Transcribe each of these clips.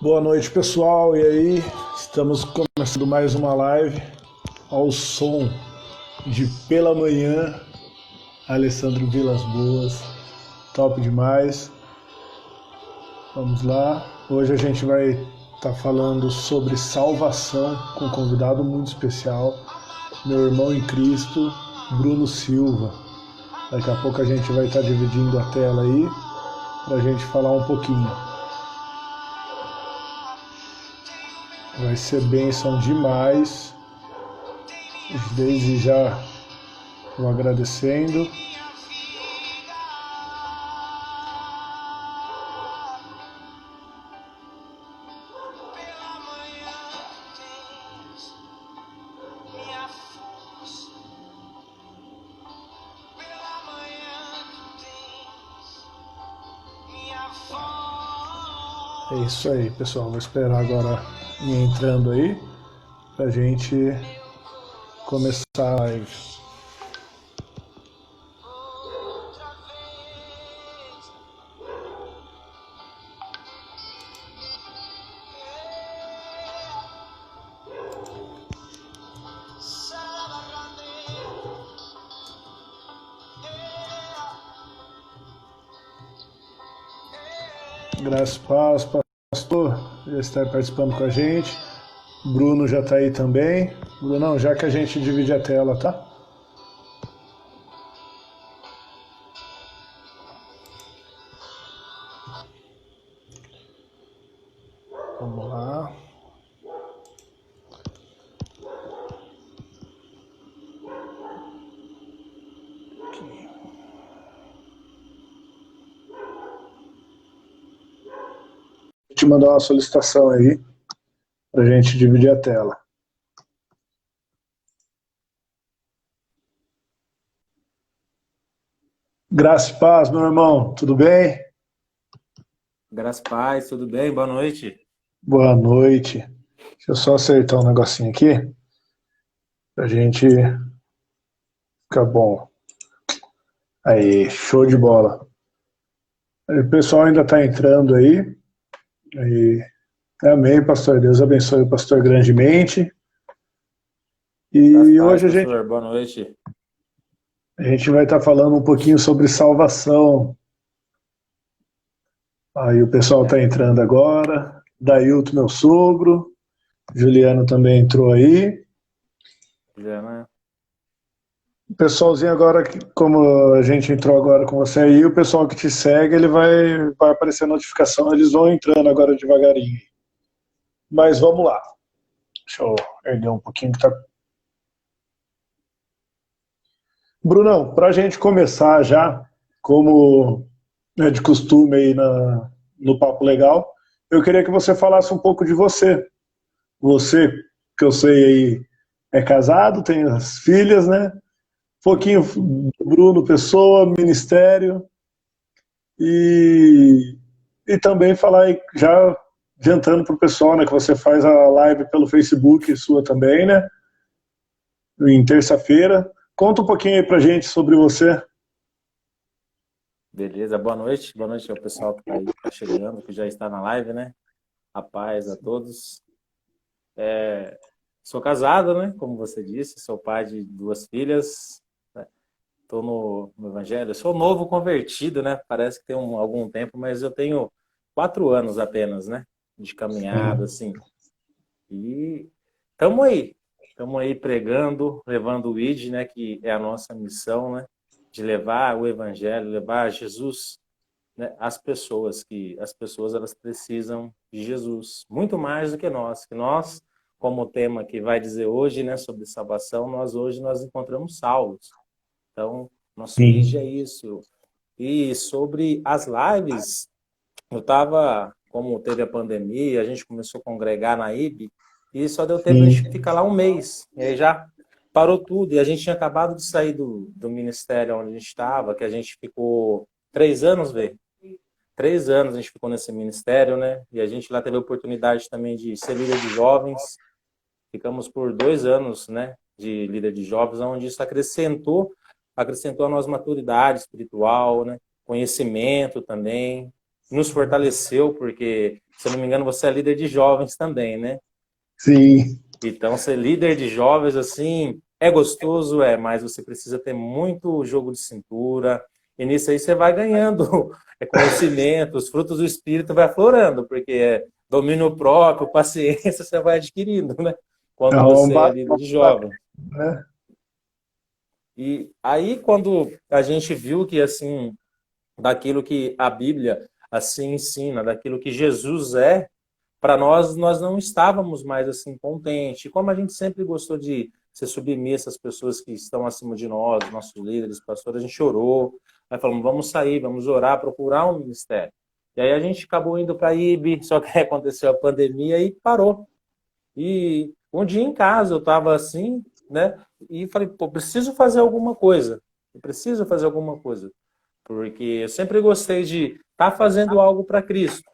Boa noite, pessoal. E aí, estamos começando mais uma live ao som de Pela Manhã, Alessandro Vilas Boas. Top demais. Vamos lá. Hoje a gente vai estar falando sobre salvação com um convidado muito especial, meu irmão em Cristo, Bruno Silva. Daqui a pouco a gente vai estar dividindo a tela aí para a gente falar um pouquinho. Vai ser bênção demais. Desde já vou agradecendo. É isso aí, pessoal. Vou esperar agora ir entrando aí pra gente começar a live. Graças a Deus, pastor, já está participando com a gente. Bruno já está aí também. Brunão, já que a gente divide a tela, tá? Vamos lá. Aqui. Vou te mandar uma solicitação aí para a gente dividir a tela. Graça e paz, meu irmão, tudo bem? Graças a paz, tudo bem? Boa noite. Boa noite. Deixa eu só acertar um negocinho aqui pra gente ficar bom. Aí, show de bola. O pessoal ainda está entrando aí. Amém, pastor. Deus abençoe o pastor grandemente. E Paz, hoje pastor. Boa noite. a gente vai estar falando um pouquinho sobre salvação. Aí o pessoal está entrando agora. Dailton, meu sogro. Juliano também entrou aí. Já, né? O pessoalzinho agora, como a gente entrou agora com você aí, o pessoal que te segue, ele vai aparecer a notificação, eles vão entrando agora devagarinho. Mas vamos lá. Deixa eu erguer um pouquinho que tá... Brunão, para a gente começar já, como é de costume aí no Papo Legal, eu queria que você falasse um pouco de você. Você, que eu sei aí, é casado, tem as filhas, né? Um pouquinho do Bruno Pessoa, ministério, e também falar aí, já adiantando para o pessoal, né, que você faz a live pelo Facebook, sua também, né? Em terça-feira. Conta um pouquinho aí pra gente sobre você. Beleza, boa noite. Boa noite ao pessoal que está aí, que tá chegando, que já está na live, né? A paz a todos. Sou casado, né? Como você disse, sou pai de 2 filhas. Estou no Evangelho. Sou novo convertido, né? Parece que tem algum tempo, mas eu tenho 4 anos apenas, né? De caminhada, assim. E estamos aí pregando, levando o ID, né? Que é a nossa missão, né? De levar o Evangelho, levar Jesus, né, às pessoas, que as pessoas elas precisam de Jesus, muito mais do que nós, como o tema que vai dizer hoje, né, sobre salvação, nós encontramos salvos. Então, nosso ID é isso. E sobre as lives, eu estava, como teve a pandemia, a gente começou a congregar na IB, e só deu tempo de a gente ficar lá um mês. E aí já parou tudo. E a gente tinha acabado de sair do ministério onde a gente estava, que a gente ficou 3 anos, velho. 3 anos a gente ficou nesse ministério, né? E a gente lá teve a oportunidade também de ser líder de jovens. Ficamos por 2 anos, né? De líder de jovens, onde isso acrescentou a nós maturidade espiritual, né? Conhecimento também. nos fortaleceu, porque, se eu não me engano, você é líder de jovens também, né? Sim. Então, ser líder de jovens, assim, é gostoso, mas você precisa ter muito jogo de cintura, e nisso aí você vai ganhando conhecimento, os frutos do espírito vai aflorando, porque domínio próprio, paciência, você vai adquirindo, né? É Quando um você é líder de jovem. né? E aí, quando a gente viu que, assim, daquilo que a Bíblia, assim, ensina, daquilo que Jesus é, para nós não estávamos mais assim contentes. E como a gente sempre gostou de ser submissa às pessoas que estão acima de nós, nossos líderes, pastores, a gente orou, aí falamos, vamos sair, vamos orar, procurar um ministério. E aí a gente acabou indo para a IB, só que aconteceu a pandemia e parou. E um dia em casa eu estava assim, né? E falei, pô, preciso fazer alguma coisa. Eu preciso fazer alguma coisa. Porque eu sempre gostei de estar fazendo algo para Cristo.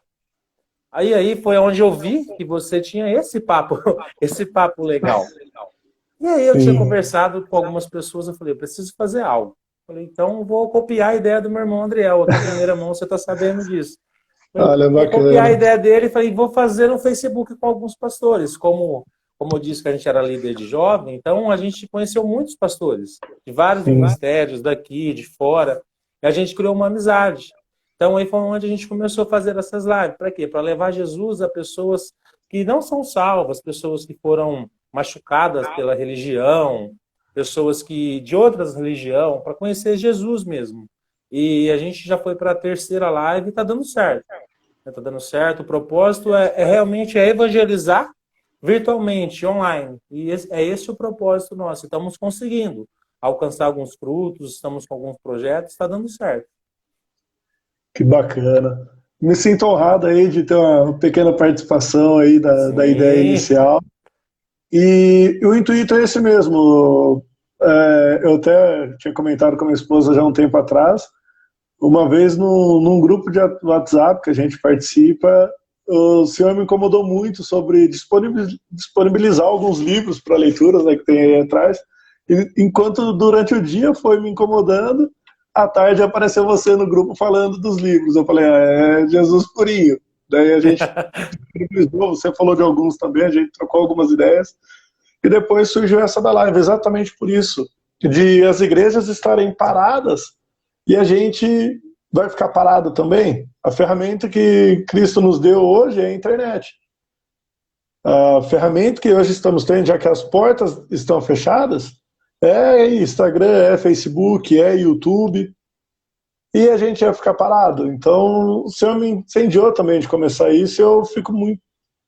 Aí foi onde eu vi que você tinha esse papo, esse papo legal. E aí eu tinha Sim. conversado com algumas pessoas, eu falei, eu preciso fazer algo. Falei, então vou copiar a ideia do meu irmão Andriel, aqui em primeira mão você está sabendo disso. Falei, Olha, vou copiar a bacana. ideia dele e falei, vou fazer no Facebook com alguns pastores. Como eu disse que a gente era líder de jovem, então a gente conheceu muitos pastores, de vários Sim. ministérios, daqui, de fora, e a gente criou uma amizade. Então aí foi onde a gente começou a fazer essas lives. Para quê? Para levar Jesus a pessoas que não são salvas, pessoas que foram machucadas pela religião, pessoas que de outras religiões, para conhecer Jesus mesmo. E a gente já foi para a terceira live e está dando certo. Está dando certo. O propósito realmente evangelizar virtualmente, online. E é esse o propósito nosso. Estamos conseguindo alcançar alguns frutos, estamos com alguns projetos, está dando certo. Que bacana. Me sinto honrado aí de ter uma pequena participação aí da ideia Sim, inicial. E o intuito é esse mesmo. Eu até tinha comentado com a minha esposa já há um tempo atrás. Uma vez num grupo de WhatsApp que a gente participa, o senhor me incomodou muito sobre disponibilizar alguns livros para leituras, né, que tem aí atrás. E, enquanto durante o dia foi me incomodando, à tarde apareceu você no grupo falando dos livros. Eu falei, é Jesus purinho. Daí a gente disponibilizou, você falou de alguns também, a gente trocou algumas ideias. E depois surgiu essa da live, exatamente por isso, de as igrejas estarem paradas e a gente vai ficar parado também. A ferramenta que Cristo nos deu hoje é a internet. A ferramenta que hoje estamos tendo, já que as portas estão fechadas, é Instagram, é Facebook, é YouTube, e a gente ia ficar parado. Então, o Senhor me incendiou também de começar isso, e eu fico muito,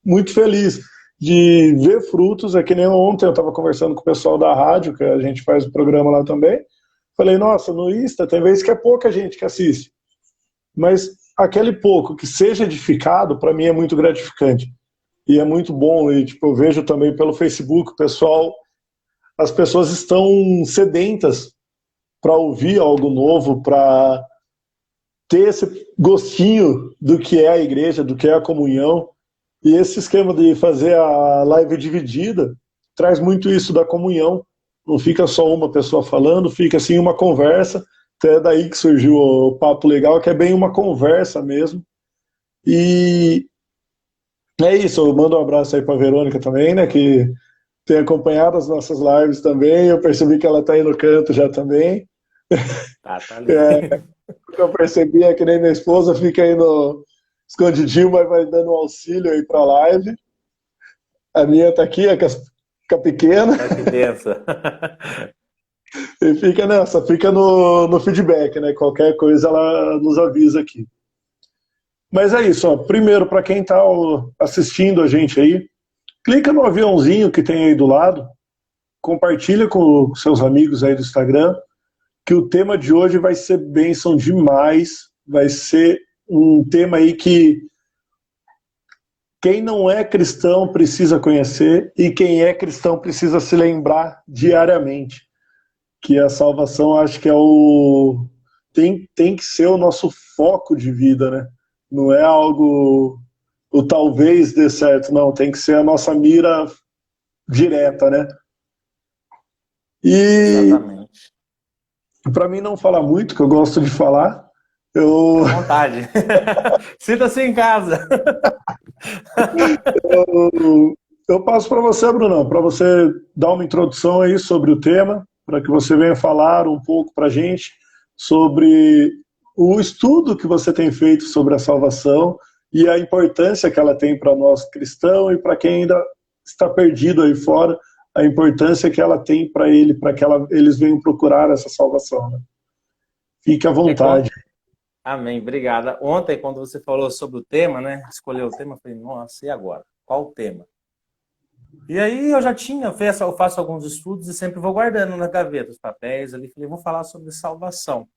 muito feliz de ver frutos. É que nem ontem eu estava conversando com o pessoal da rádio, que a gente faz o programa lá também. Falei, nossa, no Insta tem vezes que é pouca gente que assiste, mas aquele pouco que seja edificado, para mim é muito gratificante. E é muito bom, e tipo, eu vejo também pelo Facebook, o pessoal, as pessoas estão sedentas para ouvir algo novo, para ter esse gostinho do que é a igreja, do que é a comunhão. E esse esquema de fazer a live dividida traz muito isso da comunhão. Não fica só uma pessoa falando, fica assim uma conversa. Até daí que surgiu o papo legal, que é bem uma conversa mesmo. E é isso, eu mando um abraço aí para Verônica também, né, que tem acompanhado as nossas lives também. Eu percebi que ela está aí no canto já também. tá ali. É, o que eu percebi é que nem minha esposa fica aí no escondidinho, mas vai dando um auxílio aí para a live. A minha tá aqui, a pequena, Olha que benção. e fica nessa, fica no feedback, né? Qualquer coisa ela nos avisa aqui. Mas é isso, ó. Primeiro, para quem está assistindo a gente aí, clica no aviãozinho que tem aí do lado, compartilha com seus amigos aí do Instagram, que o tema de hoje vai ser bênção demais, vai ser um tema aí que quem não é cristão precisa conhecer e quem é cristão precisa se lembrar diariamente, que a salvação acho que tem que ser o nosso foco de vida, né? Não é algo o talvez dê certo, não, tem que ser a nossa mira direta, né? E Exatamente. para mim não falar muito, que eu gosto de falar, Eu, À vontade. Sinta-se em casa. eu passo para você, Brunão, para você dar uma introdução aí sobre o tema, para que você venha falar um pouco para a gente sobre o estudo que você tem feito sobre a salvação e a importância que ela tem para nós cristãos e para quem ainda está perdido aí fora, a importância que ela tem para ele, para que eles venham procurar essa salvação. Né? Fique à vontade. Amém, obrigada. Ontem, quando você falou sobre o tema, né? Escolheu o tema, eu falei, nossa, e agora? Qual o tema? E aí eu faço alguns estudos e sempre vou guardando na gaveta os papéis ali. Falei, vou falar sobre salvação.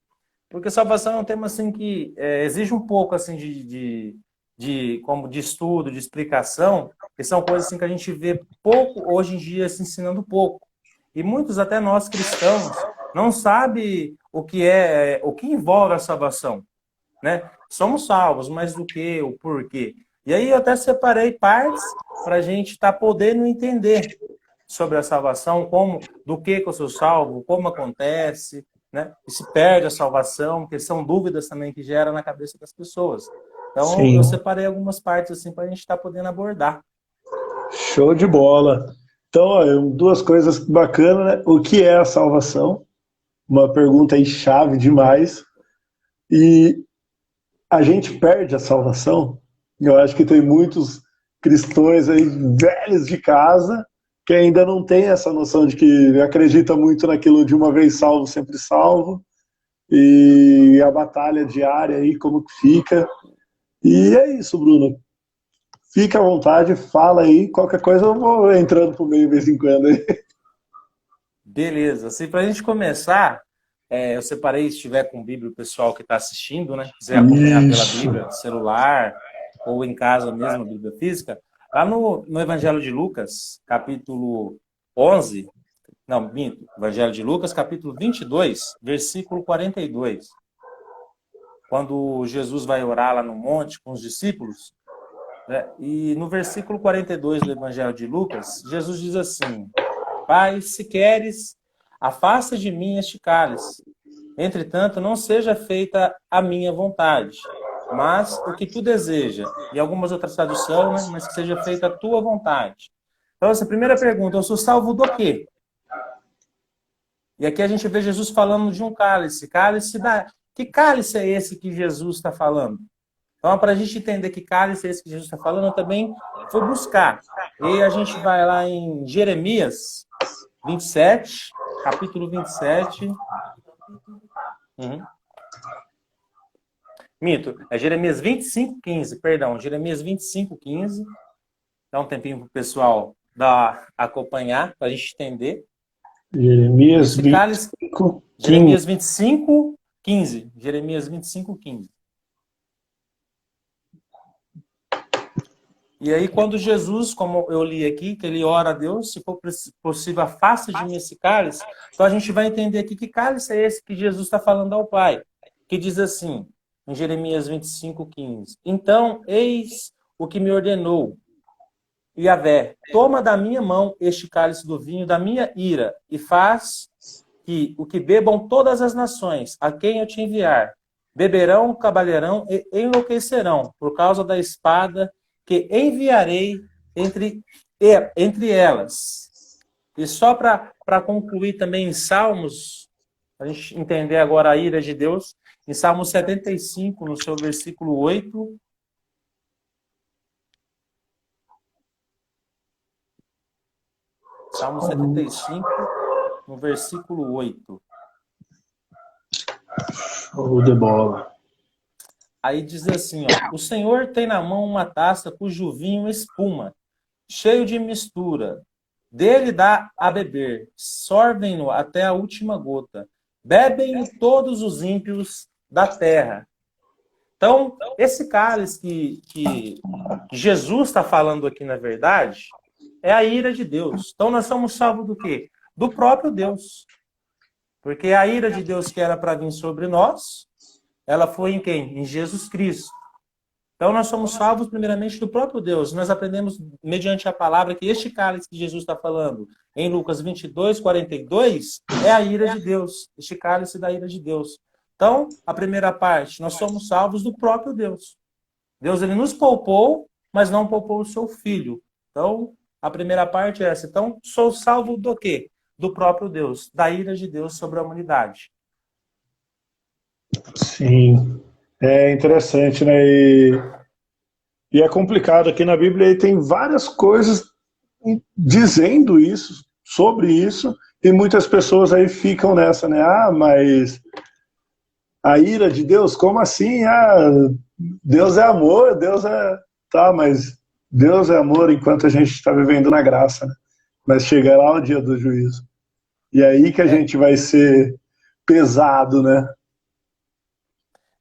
Porque salvação é um tema assim que exige um pouco assim de estudo, de explicação, que são coisas assim que a gente vê pouco hoje em dia se ensinando pouco. E muitos, até nós cristãos, não sabem o que envolve a salvação, né? Somos salvos, mas do que, o porquê. E aí eu até separei partes para a gente estar podendo entender sobre a salvação, do que eu sou salvo, como acontece, né? E se perde a salvação, porque são dúvidas também que geram na cabeça das pessoas. Então eu Sim. separei algumas partes assim para a gente estar podendo abordar. Show de bola. Então, ó, duas coisas bacanas, né? O que é a salvação? Uma pergunta aí chave demais. E a gente perde a salvação? Eu acho que tem muitos cristãos aí velhos de casa que ainda não tem essa noção de que acredita muito naquilo de uma vez salvo, sempre salvo. E a batalha diária aí, como que fica. E é isso, Bruno. Fica à vontade, fala aí. Qualquer coisa eu vou entrando pro meio de vez em quando aí. Beleza. Assim, para a gente começar, eu separei, se estiver com Bíblia, o pessoal que está assistindo, né? Quiser acompanhar pela Isso. Bíblia, celular ou em casa mesmo, a Bíblia física, lá no Evangelho de Lucas, capítulo 11, não, minto, Evangelho de Lucas, capítulo 22, versículo 42. Quando Jesus vai orar lá no monte com os discípulos, né? E no versículo 42 do Evangelho de Lucas, Jesus diz assim: Pai, se queres, afasta de mim este cálice. Entretanto, não seja feita a minha vontade, mas o que tu deseja. E algumas outras traduções, né? Mas que seja feita a tua vontade. Então, essa primeira pergunta, eu sou salvo do quê? E aqui a gente vê Jesus falando de um cálice. Que cálice é esse que Jesus está falando? Então, para a gente entender que cálice é esse que Jesus está falando, eu também fui buscar. E a gente vai lá em Jeremias 27, capítulo 27. Mito, é Jeremias 25, 15, perdão, Jeremias 25, 15. Dá um tempinho para o pessoal acompanhar, para a gente entender. Jeremias Esse cálice, 25, 15. Jeremias 25, 15. Jeremias 25, 15. E aí, quando Jesus, como eu li aqui, que ele ora a Deus, se for possível, afasta de mim esse cálice, então a gente vai entender aqui que cálice é esse que Jesus está falando ao Pai, que diz assim, em Jeremias 25, 15: Então, eis o que me ordenou, Yahvé, toma da minha mão este cálice do vinho da minha ira, e faz que o que bebam todas as nações, a quem eu te enviar, beberão, cabalharão e enlouquecerão, por causa da espada que enviarei entre elas. E só para concluir também em Salmos, a gente entender agora a ira de Deus, em Salmos 75, no seu versículo 8. Salmo 75, no versículo 8. Show de bola. Aí diz assim, ó: O Senhor tem na mão uma taça cujo vinho espuma, cheio de mistura. Dele dá a beber, sorvem-no até a última gota. Bebem todos os ímpios da terra. Então, esse cálice que Jesus está falando aqui, na verdade, é a ira de Deus. Então, nós somos salvos do quê? Do próprio Deus. Porque a ira de Deus que era para vir sobre nós, ela foi em quem? Em Jesus Cristo. Então, nós somos salvos primeiramente do próprio Deus. Nós aprendemos, mediante a palavra, que este cálice que Jesus está falando, em Lucas 22, 42, é a ira de Deus. Este cálice da ira de Deus. Então, a primeira parte, nós somos salvos do próprio Deus. Deus, ele nos poupou, mas não poupou o seu filho. Então, a primeira parte é essa. Então, sou salvo do quê? Do próprio Deus, da ira de Deus sobre a humanidade. Sim, é interessante, né? E é complicado. Aqui na Bíblia aí tem várias coisas dizendo isso, sobre isso, e muitas pessoas aí ficam nessa, né? Ah, mas a ira de Deus, como assim? Ah, Deus é amor, Deus é. Tá, mas Deus é amor enquanto a gente está vivendo na graça, né? Mas chega lá o dia do juízo. E é aí que a É, gente vai ser pesado, né?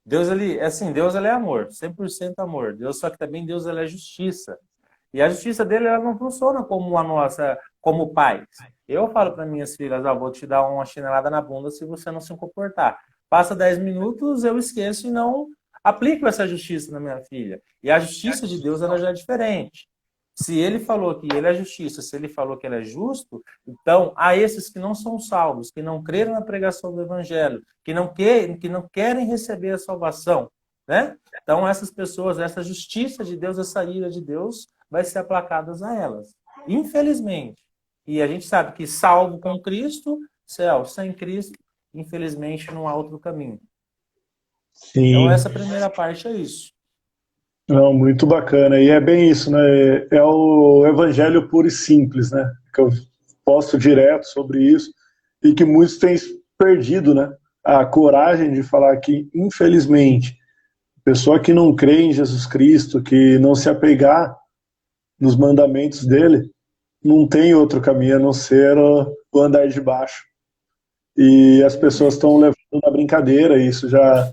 Deus, ele, assim, Deus, ele é amor, 100% amor. Deus, só que também Deus, ele é justiça. E a justiça dele, ela não funciona como a nossa, como pais. Eu falo para minhas filhas, ó, vou te dar uma chinelada na bunda se você não se comportar. Passa 10 minutos, eu esqueço e não aplico essa justiça na minha filha. E a justiça de Deus, ela já é diferente. Se ele falou que ele é justiça, se ele falou que ele é justo, então a esses que não são salvos, que não creram na pregação do evangelho, que não querem receber a salvação, né? Então essas pessoas, essa justiça de Deus, essa ira de Deus, vai ser aplacadas a elas. Infelizmente. E a gente sabe que salvo com Cristo, céu, sem Cristo, infelizmente não há outro caminho. Então Sim. essa primeira parte é isso. Não, muito bacana. E é bem isso, né? É o evangelho puro e simples, né? Que eu posto direto sobre isso e que muitos têm perdido, né? A coragem de falar que, infelizmente, pessoa que não crê em Jesus Cristo, que não se apegar nos mandamentos dele, não tem outro caminho a não ser o andar de baixo. E as pessoas estão levando na brincadeira, isso já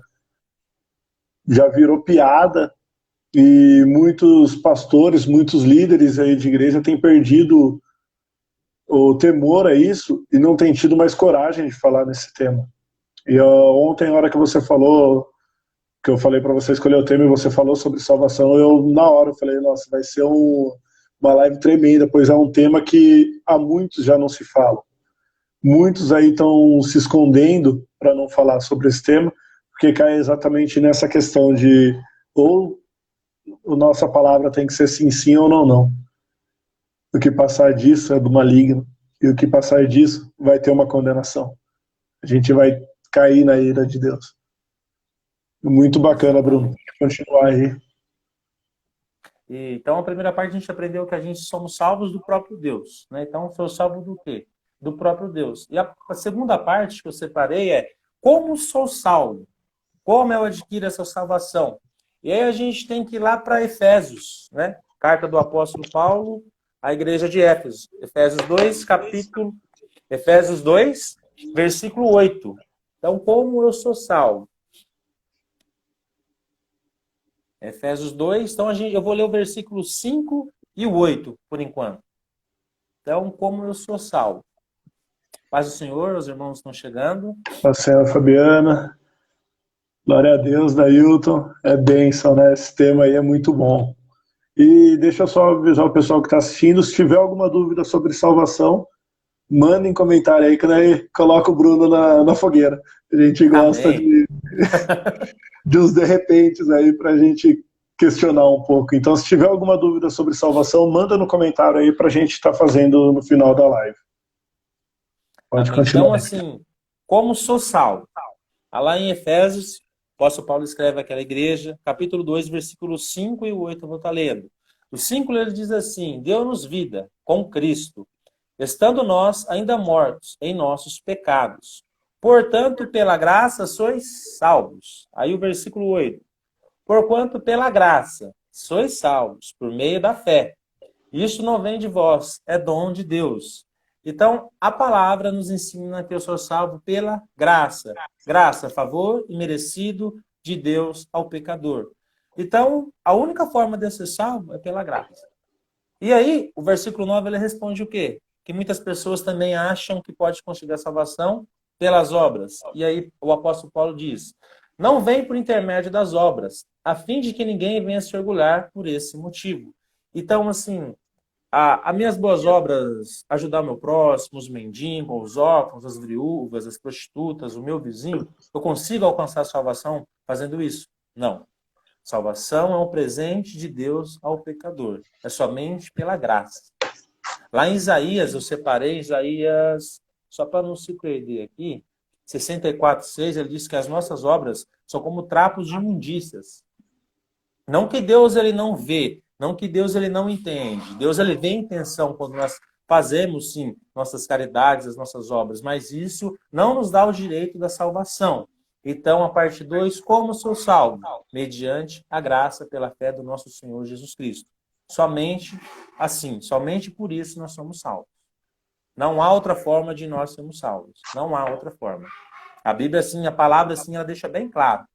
virou piada. E muitos pastores, muitos líderes aí de igreja têm perdido o temor a isso e não têm tido mais coragem de falar nesse tema. E ontem, na hora que você falou, que eu falei para você escolher o tema e você falou sobre salvação, eu na hora eu falei, nossa, vai ser uma live tremenda, pois é um tema que há muitos já não se fala. Muitos aí estão se escondendo para não falar sobre esse tema, porque cai exatamente nessa questão de ou a nossa palavra tem que ser sim, sim ou não, não. O que passar disso é do maligno. E o que passar disso vai ter uma condenação. A gente vai cair na ira de Deus. Muito bacana, Bruno. Exatamente. Continuar aí. Então, a primeira parte a gente aprendeu que a gente somos salvos do próprio Deus, né? Então, sou salvo do quê? Do próprio Deus. E a segunda parte que eu separei é como sou salvo? Como eu adquiro essa salvação? E aí a gente tem que ir lá para Efésios, né? Carta do apóstolo Paulo à igreja de Éfeso. Efésios 2, versículo 8. Então, como eu sou salvo? Efésios 2, então eu vou ler o versículo 5 e o 8, por enquanto. Então, como eu sou salvo? Paz do Senhor, os irmãos estão chegando. A senhora Fabiana. Glória a Deus, Dailton. É bênção, né? Esse tema aí é muito bom. E deixa eu só avisar o pessoal que está assistindo, se tiver alguma dúvida sobre salvação, manda em comentário aí, que daí coloca o Bruno na fogueira. A gente gosta Amém. de uns de repentes aí para a gente questionar um pouco. Então, se tiver alguma dúvida sobre salvação, manda no comentário aí para a gente estar fazendo no final da live. Pode Amém. continuar. Então, assim, como sou salvo? Lá em Efésios, o apóstolo Paulo escreve àquela igreja, capítulo 2, versículos 5 e 8, eu vou estar lendo. O 5 ele diz assim: deu-nos vida com Cristo, estando nós ainda mortos em nossos pecados. Portanto, pela graça sois salvos. Aí o versículo 8. Porquanto pela graça sois salvos, por meio da fé. Isso não vem de vós, é dom de Deus. Então, a palavra nos ensina que eu sou salvo pela graça. Graça, favor imerecido de Deus ao pecador. Então, a única forma de eu ser salvo é pela graça. E aí, o versículo 9, ele responde o quê? Que muitas pessoas também acham que pode conseguir a salvação pelas obras. E aí, o apóstolo Paulo diz: não vem por intermédio das obras, a fim de que ninguém venha se orgulhar por esse motivo. Então, assim, as minhas boas obras, ajudar o meu próximo, os mendigos, os órfãos, as viúvas, as prostitutas, o meu vizinho, eu consigo alcançar a salvação fazendo isso? Não. Salvação é um presente de Deus ao pecador. É somente pela graça. Lá em Isaías, eu separei Isaías, só para não se perder aqui, 64:6, ele diz que as nossas obras são como trapos de imundícias. Não que Deus ele não vê, não que Deus ele não entende. Deus ele vê a intenção quando nós fazemos, sim, nossas caridades, as nossas obras, mas isso não nos dá o direito da salvação. Então, a parte 2, como sou salvo? Mediante a graça pela fé do nosso Senhor Jesus Cristo. Somente assim, somente por isso nós somos salvos. Não há outra forma de nós sermos salvos. Não há outra forma. A Bíblia, assim, a palavra, assim, ela deixa bem claro.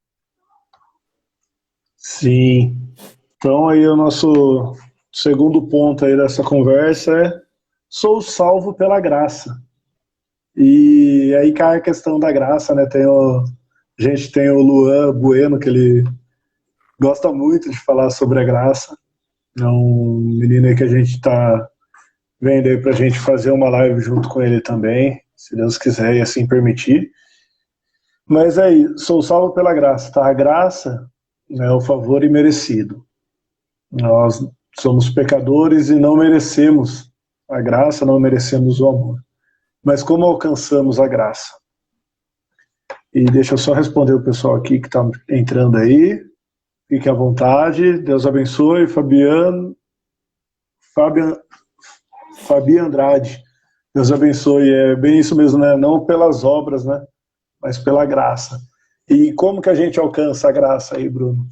Sim. Então aí o nosso segundo ponto aí dessa conversa é: sou salvo pela graça. E aí cai a questão da graça, né? A gente tem o Luan Bueno, que ele gosta muito de falar sobre a graça. É um menino aí que a gente está vendo aí pra gente fazer uma live junto com ele também, se Deus quiser e assim permitir. Mas aí, sou salvo pela graça, tá? A graça é o favor imerecido. Nós somos pecadores e não merecemos a graça, não merecemos o amor. Mas como alcançamos a graça? E deixa eu só responder o pessoal aqui que está entrando aí. Fique à vontade. Deus abençoe. Fabi Andrade. Deus abençoe. É bem isso mesmo, né? Não pelas obras, né? Mas pela graça. E como que a gente alcança a graça aí, Bruno?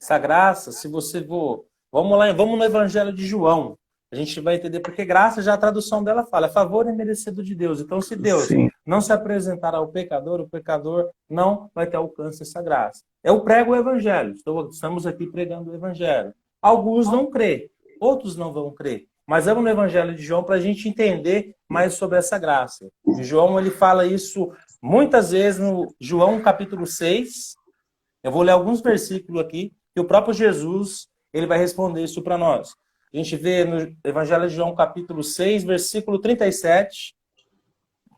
Essa graça, se você for... Vamos lá, vamos no Evangelho de João. A gente vai entender porque graça, já a tradução dela fala, é favor imerecido de Deus. Então, se Deus Sim. não se apresentar ao pecador, o pecador não vai ter alcance dessa graça. Eu prego o Evangelho. Estamos aqui pregando o Evangelho. Alguns não crê, outros não vão crer. Mas vamos no Evangelho de João para a gente entender mais sobre essa graça. E João, ele fala isso muitas vezes no João capítulo 6. Eu vou ler alguns versículos aqui, que o próprio Jesus ele vai responder isso para nós. A gente vê no Evangelho de João, capítulo 6, versículo 37.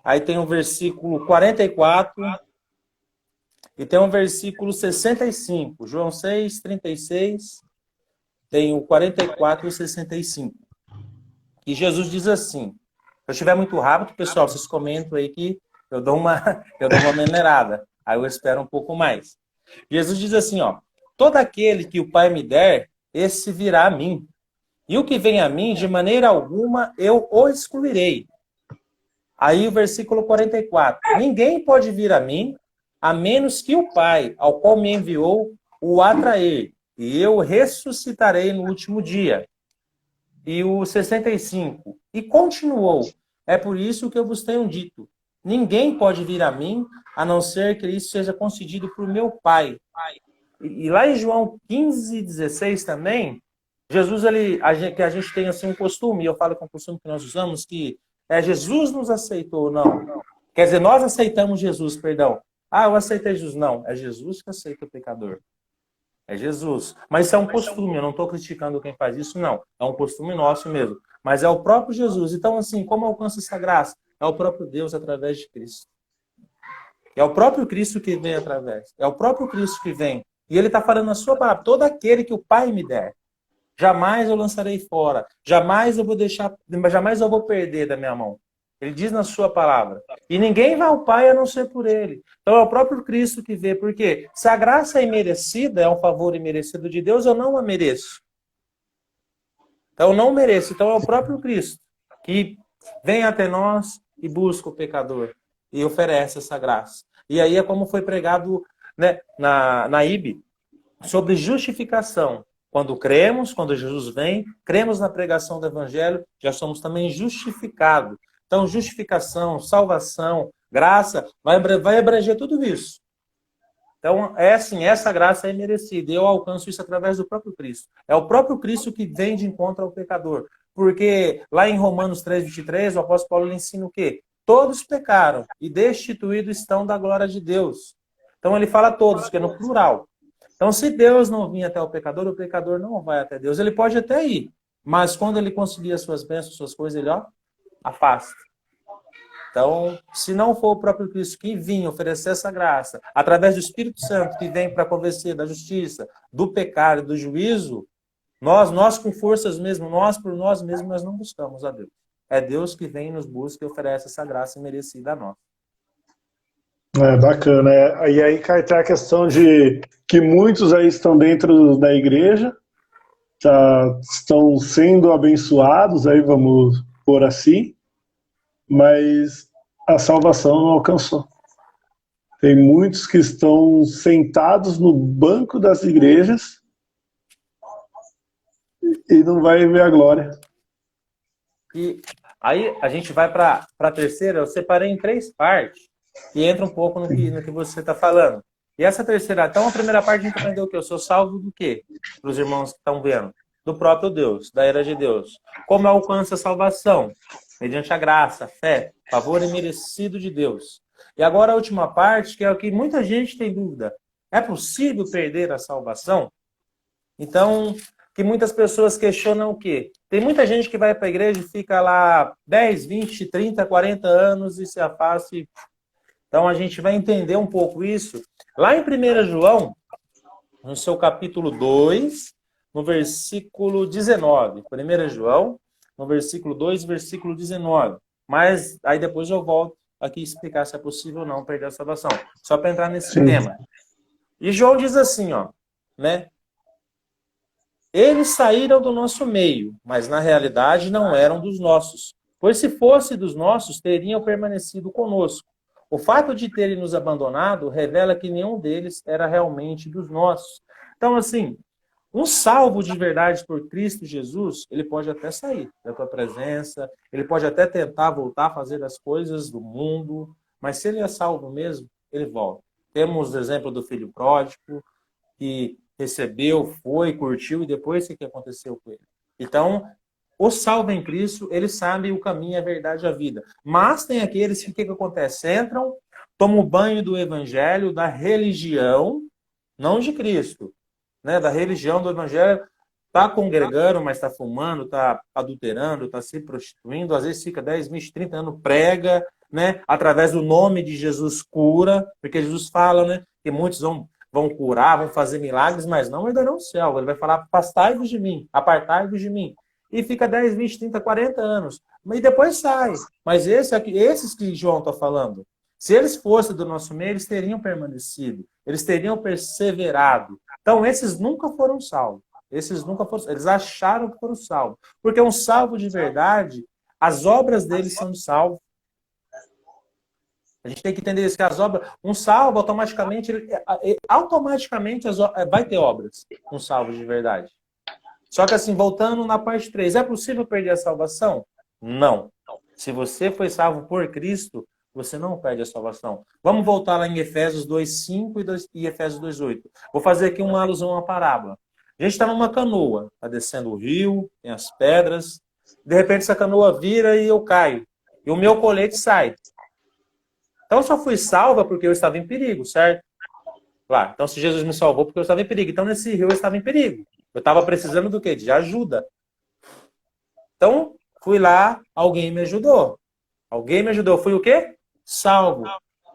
Aí tem o versículo 44. E tem o versículo 65. João 6, 36. Tem o 44 e o 65. E Jesus diz assim. Se eu estiver muito rápido, pessoal, vocês comentam aí que eu dou uma maneirada. Aí eu espero um pouco mais. Jesus diz assim, ó. Todo aquele que o Pai me der, esse virá a mim. E o que vem a mim, de maneira alguma, eu o excluirei. Aí o versículo 44. Ninguém pode vir a mim, a menos que o Pai, ao qual me enviou, o atrair. E eu ressuscitarei no último dia. E o 65. E continuou. É por isso que eu vos tenho dito. Ninguém pode vir a mim, a não ser que isso seja concedido por meu Pai. E lá em João 15, 16 também, Jesus, que a gente tem assim um costume, e eu falo que é um costume que nós usamos, que Jesus nos aceitou, não. Quer dizer, nós aceitamos Jesus, perdão. Ah, eu aceitei Jesus. Não, é Jesus que aceita o pecador. É Jesus. Mas isso é um costume, eu não estou criticando quem faz isso, não. É um costume nosso mesmo. Mas é o próprio Jesus. Então, assim, como alcança essa graça? É o próprio Deus através de Cristo. É o próprio Cristo que vem através. É o próprio Cristo que vem. E ele está falando na sua palavra, todo aquele que o Pai me der. Jamais eu lançarei fora. Jamais eu vou perder da minha mão. Ele diz na sua palavra. E ninguém vai ao Pai a não ser por ele. Então é o próprio Cristo que vê. Porque se a graça é imerecida, é um favor imerecido de Deus, eu não a mereço. Então eu não mereço. Então é o próprio Cristo que vem até nós e busca o pecador. E oferece essa graça. E aí é como foi pregado, né, na IB, sobre justificação. Quando cremos, quando Jesus vem, cremos na pregação do Evangelho, já somos também justificados. Então, justificação, salvação, graça, vai abranger tudo isso. Então, é assim, essa graça é merecida. E eu alcanço isso através do próprio Cristo. É o próprio Cristo que vem de encontro ao pecador. Porque lá em Romanos 3:23, o apóstolo Paulo lhe ensina o quê? Todos pecaram e destituídos estão da glória de Deus. Então, ele fala todos, que é no plural. Então, se Deus não vir até o pecador não vai até Deus. Ele pode até ir, Mas quando ele conseguir as suas bênçãos, suas coisas, ele, ó, afasta. Então, se não for o próprio Cristo que vinha oferecer essa graça, através do Espírito Santo, que vem para convencer da justiça, do pecado e do juízo, nós com forças mesmo, nós por nós mesmos, nós não buscamos a Deus. É Deus que vem, nos busca e oferece essa graça merecida a nós. É bacana. E aí cai até a questão de que muitos aí estão dentro da igreja, estão sendo abençoados, aí vamos por assim, mas a salvação não alcançou. Tem muitos que estão sentados no banco das igrejas e não vai ver a glória. E aí a gente vai para a terceira, eu separei em 3 partes, e entra um pouco no que você está falando. E essa terceira, então a primeira parte a gente aprendeu o quê? Eu sou salvo do quê? Para os irmãos que estão vendo. Do próprio Deus, da ira de Deus. Como alcança a salvação? Mediante a graça, a fé, favor imerecido de Deus. E agora a última parte, que é o que muita gente tem dúvida. É possível perder a salvação? Então, que muitas pessoas questionam o quê? Tem muita gente que vai para a igreja e fica lá 10, 20, 30, 40 anos e se afasta. Então, a gente vai entender um pouco isso. Lá em 1 João, no seu capítulo 2, no versículo 19. 1 João, no versículo 2, versículo 19. Mas aí depois eu volto aqui explicar se é possível ou não perder a salvação. Só para entrar nesse tema. E João diz assim, ó, né? Eles saíram do nosso meio, mas na realidade não eram dos nossos. Pois se fosse dos nossos, teriam permanecido conosco. O fato de terem nos abandonado revela que nenhum deles era realmente dos nossos. Então, assim, um salvo de verdade por Cristo Jesus, ele pode até sair da tua presença, ele pode até tentar voltar a fazer as coisas do mundo, mas se ele é salvo mesmo, ele volta. Temos o exemplo do filho pródigo, que recebeu, foi, curtiu e depois o que aconteceu com ele. Então, o salvo em Cristo, ele sabe o caminho, a verdade e a vida. Mas tem aqueles que o que acontece? Entram, tomam o banho do evangelho, da religião, não de Cristo, né? Da religião do evangelho, está congregando, mas está fumando, está adulterando, está se prostituindo, às vezes fica 10, 20, 30 anos, prega, né? Através do nome de Jesus cura, porque Jesus fala, né? Que muitos vão curar, vão fazer milagres, mas não herdarão o céu. Ele vai falar, afastai-vos de mim, apartai-vos de mim. E fica 10, 20, 30, 40 anos. E depois sai. Mas esses que João está falando, se eles fossem do nosso meio, eles teriam permanecido. Eles teriam perseverado. Então, esses nunca foram salvos. Esses nunca foram. Eles acharam que foram salvos. Porque um salvo de verdade, as obras deles são salvos. A gente tem que entender isso, que as obras... Um salvo, automaticamente vai ter obras. Um salvo de verdade. Só que assim, voltando na parte 3, é possível perder a salvação? Não. Se você foi salvo por Cristo, você não perde a salvação. Vamos voltar lá em Efésios 2:5 e Efésios 2:8. Vou fazer aqui uma alusão à parábola. A gente está numa canoa, está descendo o rio, tem as pedras. De repente essa canoa vira e eu caio. E o meu colete sai. Então eu só fui salva porque eu estava em perigo, certo? Claro. Então se Jesus me salvou porque eu estava em perigo. Então nesse rio eu estava em perigo. Eu estava precisando do quê? De ajuda. Então, fui lá, alguém me ajudou. Alguém me ajudou. Fui o quê? Salvo.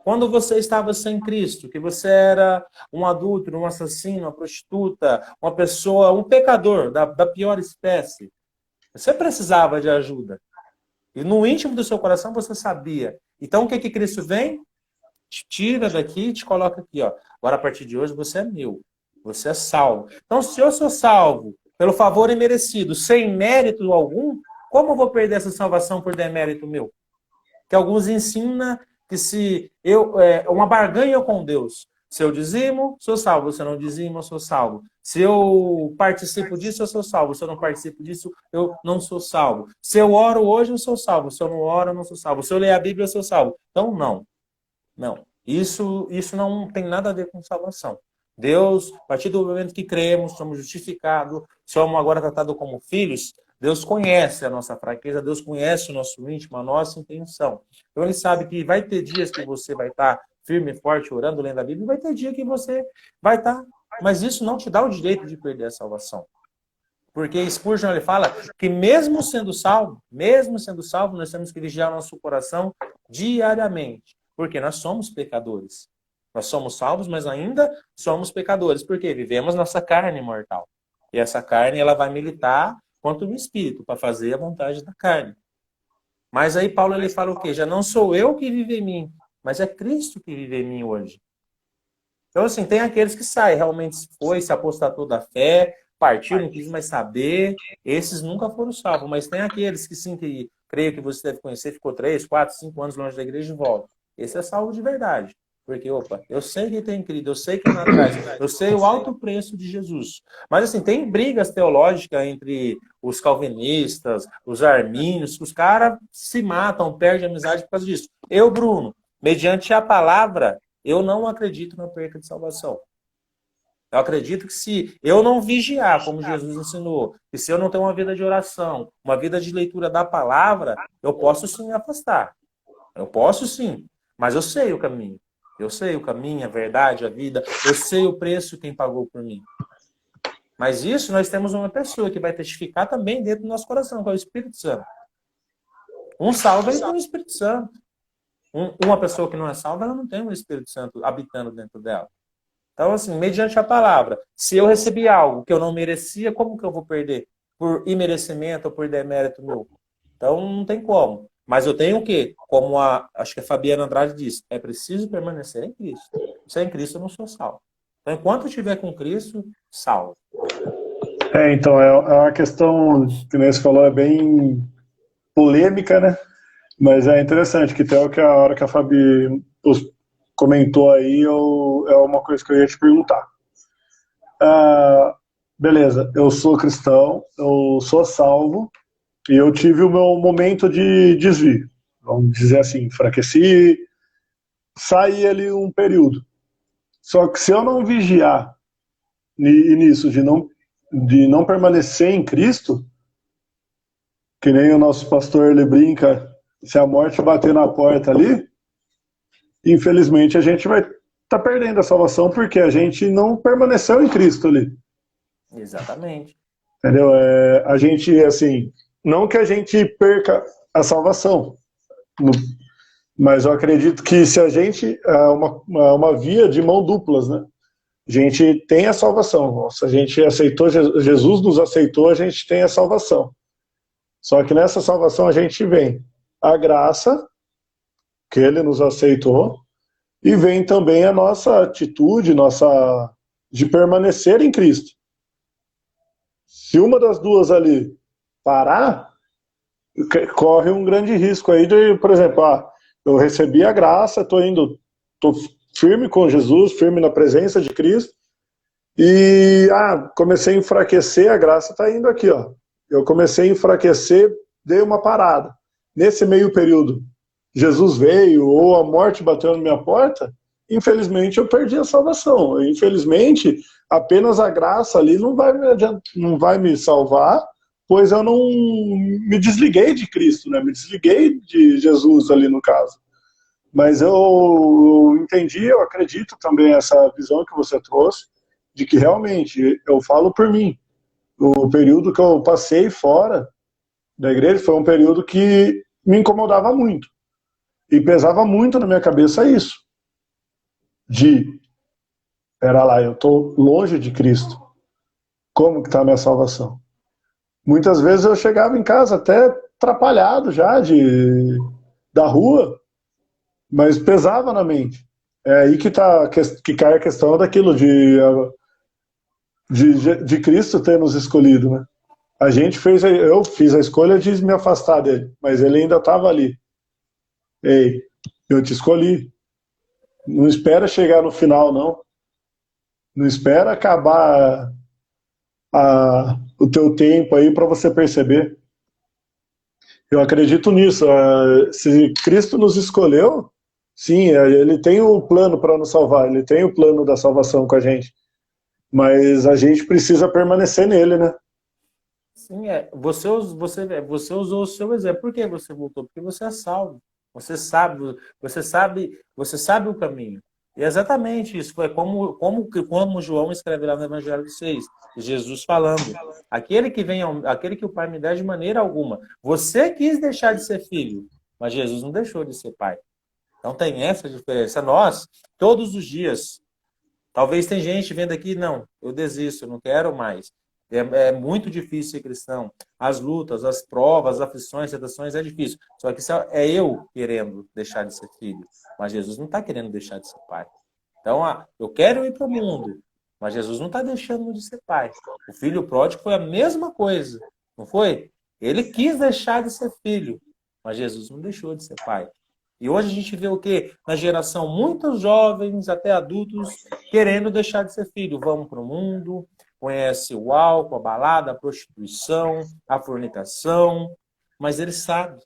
Quando você estava sem Cristo, que você era um adúltero, um assassino, uma prostituta, uma pessoa, um pecador da pior espécie, você precisava de ajuda. E no íntimo do seu coração você sabia. Então, o que Cristo vem? Te tira daqui e te coloca aqui. Ó. Agora, a partir de hoje, você é meu. Você é salvo. Então, se eu sou salvo pelo favor imerecido, sem mérito algum, como eu vou perder essa salvação por demérito meu? Que alguns ensinam que se eu uma barganha com Deus. Se eu dizimo, sou salvo. Se eu não dizimo, eu sou salvo. Se eu participo disso, eu sou salvo. Se eu não participo disso, eu não sou salvo. Se eu oro hoje, eu sou salvo. Se eu não oro, eu não sou salvo. Se eu ler a Bíblia, eu sou salvo. Então, não. Não. Isso não tem nada a ver com salvação. Deus, a partir do momento que cremos, somos justificados, somos agora tratados como filhos, Deus conhece a nossa fraqueza, Deus conhece o nosso íntimo, a nossa intenção. Então Ele sabe que vai ter dias que você vai estar firme, forte, orando, lendo a Bíblia, e vai ter dia que você vai estar... Mas isso não te dá o direito de perder a salvação. Porque Spurgeon ele fala que mesmo sendo salvo, nós temos que vigiar nosso coração diariamente. Porque nós somos pecadores. Nós somos salvos, mas ainda somos pecadores. Porque vivemos nossa carne mortal. E essa carne ela vai militar contra o espírito, para fazer a vontade da carne. Mas aí Paulo ele fala o quê? Já não sou eu que vive em mim, mas é Cristo que vive em mim hoje. Então, assim, tem aqueles que saem, realmente se apostatou da fé, partiu, não quis mais saber. Esses nunca foram salvos. Mas tem aqueles que sim, que creio que você deve conhecer, ficou 3, 4, 5 anos longe da igreja e volta. Esse é salvo de verdade. Porque, opa, eu sei que tem crido, eu sei que não atrás, eu sei o alto preço de Jesus. Mas, assim, tem brigas teológicas entre os calvinistas, os armínios, que os caras se matam, perdem amizade por causa disso. Eu, Bruno, mediante a palavra, eu não acredito na perca de salvação. Eu acredito que se eu não vigiar, como Jesus ensinou, e se eu não ter uma vida de oração, uma vida de leitura da palavra, eu posso sim me afastar. Eu posso sim, mas eu sei o caminho. Eu sei o caminho, a verdade, a vida. Eu sei o preço quem pagou por mim. Mas isso nós temos uma pessoa que vai testificar também dentro do nosso coração, que é o Espírito Santo. Um salvo, ele tem o Espírito Santo. Uma pessoa que não é salva, ela não tem o Espírito Santo habitando dentro dela. Então, assim, mediante a palavra, se eu recebi algo que eu não merecia, como que eu vou perder? Por imerecimento ou por demérito meu? Então, não tem como. Mas eu tenho o quê? Como acho que a Fabiana Andrade disse, é preciso permanecer em Cristo. Sem Cristo eu não sou salvo. Então, enquanto eu estiver com Cristo, salvo. Então, é uma questão, que nem você falou, é bem polêmica, né? Mas é interessante, que tem a hora que a Fabi comentou aí, é uma coisa que eu ia te perguntar. Beleza, eu sou cristão, eu sou salvo, e eu tive o meu momento de desvio. Vamos dizer assim, enfraqueci, saí ali um período. Só que se eu não vigiar nisso, de não permanecer em Cristo, que nem o nosso pastor ele brinca, se a morte bater na porta ali, infelizmente a gente vai estar perdendo a salvação porque a gente não permaneceu em Cristo ali. Exatamente. Entendeu? A gente, assim, não que a gente perca a salvação, mas eu acredito que se a gente, uma via de mão duplas, né? A gente tem a salvação. Se a gente aceitou, Jesus nos aceitou, a gente tem a salvação. Só que nessa salvação a gente vem a graça, que ele nos aceitou, e vem também a nossa atitude, de permanecer em Cristo. Se uma das duas ali parar, corre um grande risco aí de, por exemplo, eu recebi a graça, tô firme com Jesus, firme na presença de Cristo, e comecei a enfraquecer, a graça está indo aqui, ó. Eu comecei a enfraquecer, dei uma parada. Nesse meio período, Jesus veio, ou a morte bateu na minha porta, infelizmente eu perdi a salvação. Infelizmente, apenas a graça ali não vai me salvar, pois eu não me desliguei de Cristo, né? Me desliguei de Jesus ali no caso. Mas eu entendi, eu acredito também essa visão que você trouxe, de que realmente, eu falo por mim, o período que eu passei fora da igreja foi um período que me incomodava muito. E pesava muito na minha cabeça isso. Pera lá, eu estou longe de Cristo. Como que está a minha salvação? Muitas vezes eu chegava em casa até atrapalhado já da rua, mas pesava na mente. É aí que cai a questão daquilo de Cristo ter nos escolhido, né? Eu fiz a escolha de me afastar dele, mas ele ainda estava ali. Ei, eu te escolhi. Não espera chegar no final, não. Não espera acabar o teu tempo aí para você perceber. Eu acredito nisso. Se Cristo nos escolheu, sim, ele tem o plano para nos salvar, ele tem o plano da salvação com a gente. Mas a gente precisa permanecer nele, né? Sim, você usou o seu exemplo. Por que você voltou? Porque você é salvo. Você sabe o caminho. E é exatamente isso. Foi como João escreve lá no Evangelho de 6. Jesus falando. Aquele que o Pai me dá de maneira alguma. Você quis deixar de ser filho, mas Jesus não deixou de ser pai. Então tem essa diferença. Nós, todos os dias, talvez tem gente vendo aqui, não, eu desisto, eu não quero mais. É muito difícil ser cristão. As lutas, as provas, as aflições, as tentações é difícil. Só que isso é eu querendo deixar de ser filho. Mas Jesus não está querendo deixar de ser pai. Então, eu quero ir para o mundo. Mas Jesus não está deixando de ser pai. O filho pródigo foi a mesma coisa. Não foi? Ele quis deixar de ser filho. Mas Jesus não deixou de ser pai. E hoje a gente vê o quê? Na geração, muitos jovens, até adultos, querendo deixar de ser filho. Vamos para o mundo, conhece o álcool, a balada, a prostituição, a fornicação, mas ele sabe.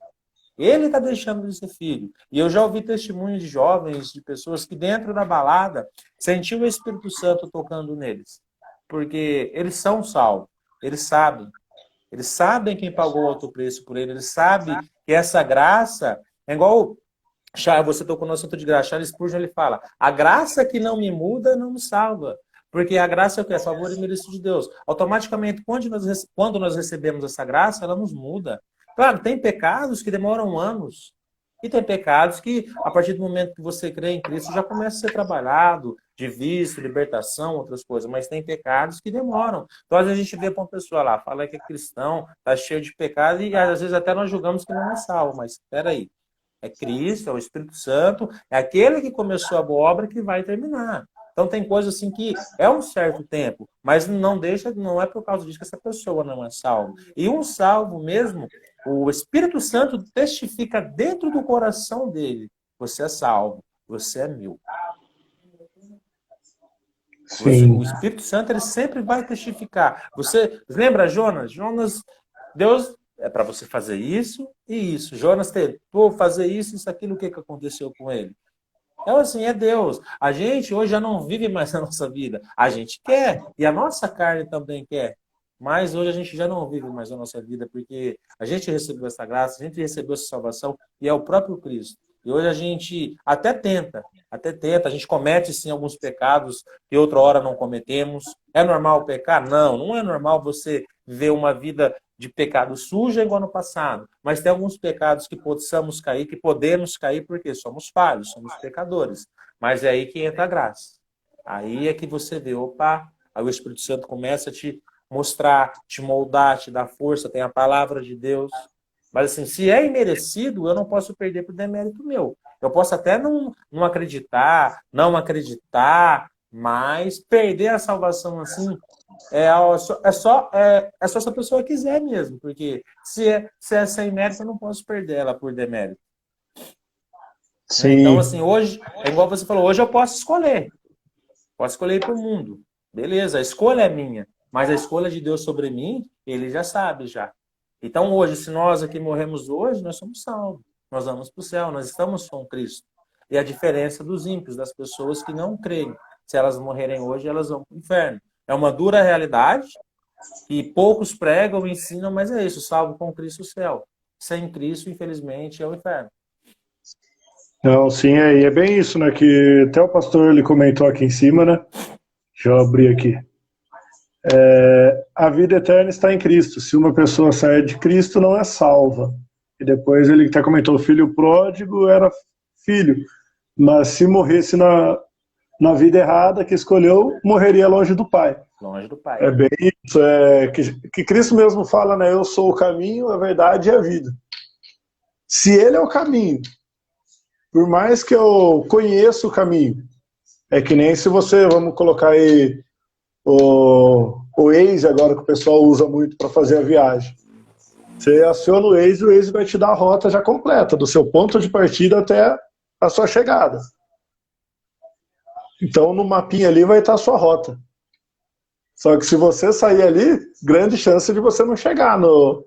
Ele está deixando de ser filho. E eu já ouvi testemunhos de jovens, de pessoas que dentro da balada sentiam o Espírito Santo tocando neles. Porque eles são salvos, eles sabem. Eles sabem quem pagou o alto preço por eles sabem que essa graça é igual... Você tocou no assunto de graça. Charles Spurgeon, ele fala, a graça que não me muda não me salva. Porque a graça é o que? É favor e merecido de Deus. Automaticamente, quando nós recebemos essa graça, ela nos muda. Claro, tem pecados que demoram anos. E tem pecados que, a partir do momento que você crê em Cristo, já começa a ser trabalhado, de vício, libertação, outras coisas. Mas tem pecados que demoram. Então, às vezes, a gente vê para uma pessoa lá, fala que é cristão, está cheio de pecado, e às vezes até nós julgamos que não é salvo. Mas, espera aí. É Cristo, é o Espírito Santo, é aquele que começou a boa obra que vai terminar. Então tem coisas assim que é um certo tempo, mas não é por causa disso que essa pessoa não é salva. E um salvo mesmo, o Espírito Santo testifica dentro do coração dele, você é salvo, você é meu. O Espírito Santo ele sempre vai testificar. Você lembra Jonas? Deus é para você fazer isso e isso. Jonas tentou fazer isso, aquilo, o que aconteceu com ele? Então, assim, é Deus. A gente hoje já não vive mais a nossa vida. A gente quer, e a nossa carne também quer. Mas hoje a gente já não vive mais a nossa vida, porque a gente recebeu essa graça, a gente recebeu essa salvação, e é o próprio Cristo. E hoje a gente até tenta, a gente comete sim alguns pecados que outra hora não cometemos. É normal pecar? Não, não é normal você viver uma vida de pecado suja igual no passado. Mas tem alguns pecados que possamos cair, que podemos cair porque somos falhos, somos pecadores. Mas é aí que entra a graça. Aí é que você vê, opa, aí o Espírito Santo começa a te mostrar, te moldar, te dar força, tem a palavra de Deus. Mas assim, se é imerecido, eu não posso perder por demérito meu. Eu posso até não acreditar, mas perder a salvação assim é só se a pessoa quiser mesmo, porque se é sem mérito, eu não posso perder ela por demérito. Sim. Então, assim, hoje, é igual você falou, hoje eu posso escolher ir para o mundo. Beleza, a escolha é minha, mas a escolha de Deus sobre mim, ele já sabe já. Então, hoje, se nós aqui morremos hoje, nós somos salvos. Nós vamos para o céu, nós estamos com Cristo. E a diferença dos ímpios, das pessoas que não creem, se elas morrerem hoje, elas vão para o inferno. É uma dura realidade que poucos pregam, ensinam, mas é isso, salvo com Cristo o céu. Sem Cristo, infelizmente, é o inferno. Não, sim, é bem isso, né? Que até o pastor ele comentou aqui em cima, né? Deixa eu abrir aqui. A vida eterna está em Cristo. Se uma pessoa sair de Cristo, não é salva. E depois ele até comentou, o filho pródigo era filho, mas se morresse na vida errada que escolheu, morreria longe do Pai. Longe do Pai. É bem isso, que Cristo mesmo fala, né? Eu sou o caminho, a verdade e a vida. Se ele é o caminho, por mais que eu conheça o caminho, é que nem se você, vamos colocar aí o Waze agora que o pessoal usa muito para fazer a viagem. Você aciona o Waze vai te dar a rota já completa, do seu ponto de partida até a sua chegada. Então no mapinha ali vai estar a sua rota. Só que se você sair ali, grande chance de você não chegar no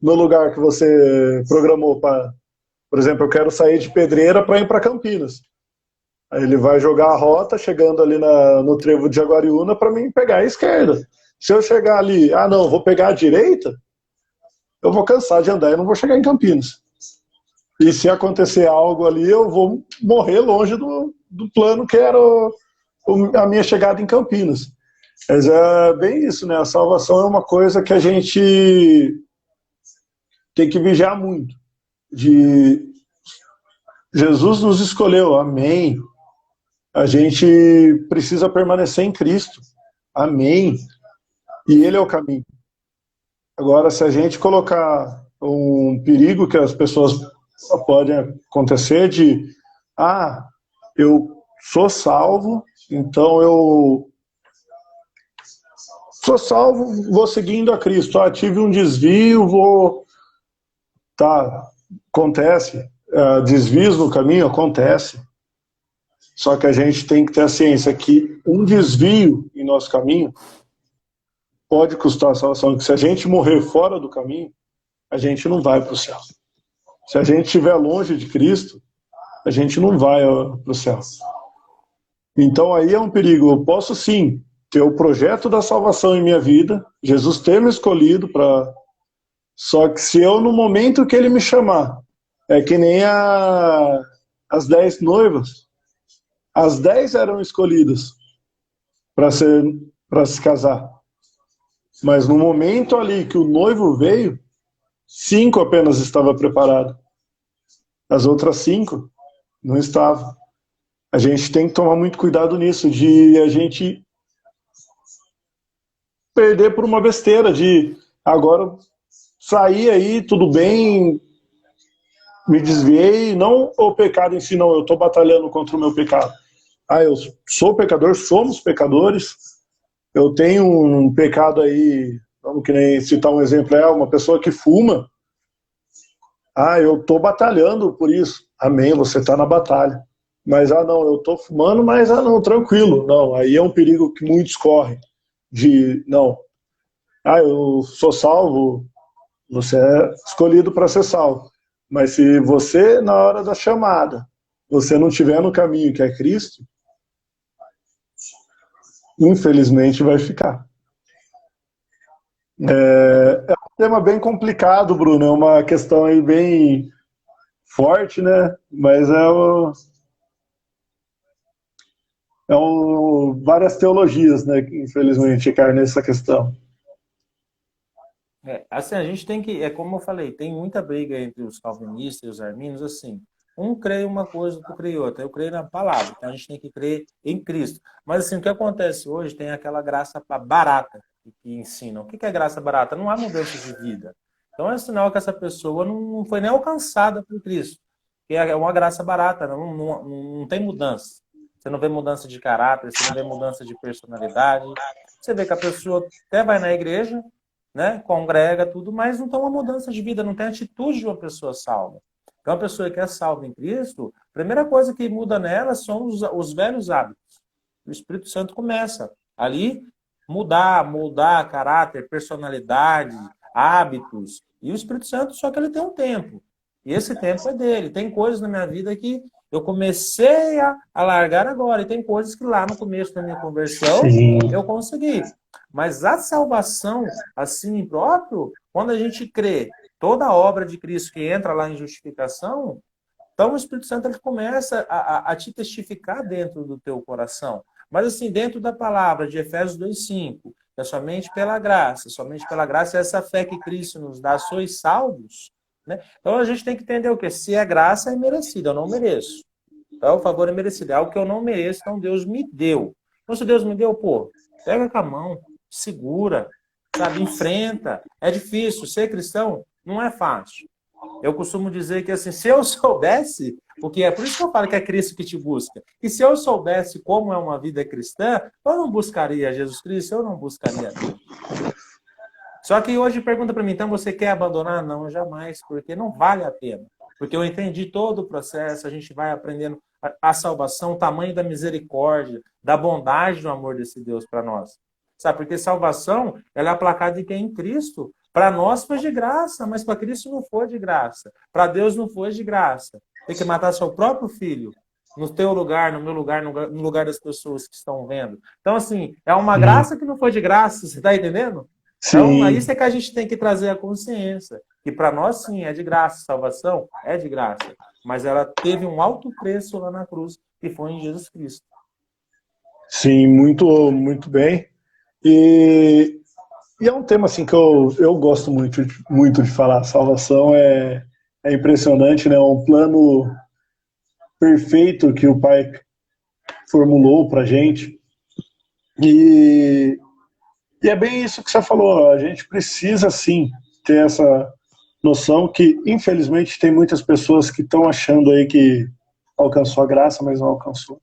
lugar que você programou para... Por exemplo, eu quero sair de Pedreira para ir para Campinas. Aí ele vai jogar a rota, chegando ali no trevo de Jaguariúna, para mim pegar a esquerda. Se eu chegar ali, não, vou pegar a direita, eu vou cansar de andar e não vou chegar em Campinas. E se acontecer algo ali, eu vou morrer longe do plano que era a minha chegada em Campinas. Mas é bem isso, né? A salvação é uma coisa que a gente tem que vigiar muito. De Jesus nos escolheu, amém. A gente precisa permanecer em Cristo, amém. E Ele é o caminho. Agora, se a gente colocar um perigo que as pessoas podem acontecer de, eu sou salvo, então eu sou salvo, vou seguindo a Cristo. Tive um desvio, vou... Tá, acontece. Desvios no caminho, acontece. Só que a gente tem que ter a ciência que um desvio em nosso caminho pode custar a salvação. Que se a gente morrer fora do caminho, a gente não vai para o céu. Se a gente estiver longe de Cristo, a gente não vai para o céu. Então aí é um perigo. Eu posso sim ter o projeto da salvação em minha vida, Jesus ter me escolhido para... Só que se eu, no momento que Ele me chamar, é que nem as 10 noivas, as 10 eram escolhidas para se casar. Mas no momento ali que o noivo veio, 5 apenas estavam preparadas. As outras 5 não estavam. A gente tem que tomar muito cuidado nisso, de a gente perder por uma besteira, de agora sair aí, tudo bem, me desviei, não o pecado em si, não, eu estou batalhando contra o meu pecado. Eu sou pecador, somos pecadores, eu tenho um pecado aí, vamos que nem citar um exemplo, uma pessoa que fuma, eu estou batalhando por isso. Amém, você está na batalha. Mas, não, eu estou fumando, mas, não, tranquilo. Não, aí é um perigo que muitos correm. De, não, eu sou salvo, você é escolhido para ser salvo. Mas se você, na hora da chamada, você não estiver no caminho que é Cristo, infelizmente vai ficar. É um tema bem complicado, Bruno, é uma questão aí bem forte, né? Mas várias teologias, né, que infelizmente caem nessa questão. Assim, a gente tem que, como eu falei, tem muita briga entre os calvinistas e os arminios, assim, um crê em uma coisa, outro crê em outra. Eu creio na palavra, então a gente tem que crer em Cristo. Mas assim, o que acontece hoje tem aquela graça barata que ensinam. O que é graça barata? Não há mudança de vida. Então é sinal que essa pessoa não foi nem alcançada por Cristo, que é uma graça barata, não tem mudança. Você não vê mudança de caráter, você não vê mudança de personalidade. Você vê que a pessoa até vai na igreja, né, congrega tudo, mas não tem uma mudança de vida, não tem atitude de uma pessoa salva. Então, a pessoa que é salva em Cristo, a primeira coisa que muda nela são os velhos hábitos. O Espírito Santo começa ali mudar caráter, personalidade, hábitos. E o Espírito Santo, só que ele tem um tempo. E esse tempo é dele. Tem coisas na minha vida que eu comecei a largar agora. E tem coisas que lá no começo da minha conversão eu consegui. Mas a salvação, assim próprio, quando a gente crê toda a obra de Cristo que entra lá em justificação, então o Espírito Santo ele começa a te testificar dentro do teu coração. Mas assim, dentro da palavra de Efésios 2,5, é somente pela graça essa fé que Cristo nos dá, sois salvos. Né? Então a gente tem que entender o quê? Se é graça, é merecido, eu não mereço. Então o favor é merecido, é algo que eu não mereço, então Deus me deu. Então se Deus me deu, pega com a mão, segura, sabe, enfrenta. É difícil, ser cristão não é fácil. Eu costumo dizer que assim, se eu soubesse, porque é por isso que eu falo que é Cristo que te busca, e se eu soubesse como é uma vida cristã, eu não buscaria Jesus Cristo, eu não buscaria Deus. Só que hoje pergunta para mim, então você quer abandonar? Não, jamais, porque não vale a pena. Porque eu entendi todo o processo, a gente vai aprendendo a salvação, o tamanho da misericórdia, da bondade do amor desse Deus para nós. Sabe, porque salvação, ela é aplacada de quem? Em Cristo. Para nós foi de graça, mas para Cristo não foi de graça. Para Deus não foi de graça. Tem que matar seu próprio filho no teu lugar, no meu lugar, no lugar das pessoas que estão vendo. Então, assim, é uma graça que não foi de graça, você está entendendo? Então, isso é que a gente tem que trazer a consciência. que para nós sim é de graça, salvação é de graça, mas ela teve um alto preço lá na cruz, que foi em Jesus Cristo. Sim, muito, muito bem. E é um tema assim que eu gosto muito, muito de falar. Salvação é impressionante, né? É um plano perfeito que o Pai formulou para gente. E, e é bem isso que você falou. A gente precisa sim ter essa noção que, infelizmente, tem muitas pessoas que estão achando aí que alcançou a graça, mas não alcançou.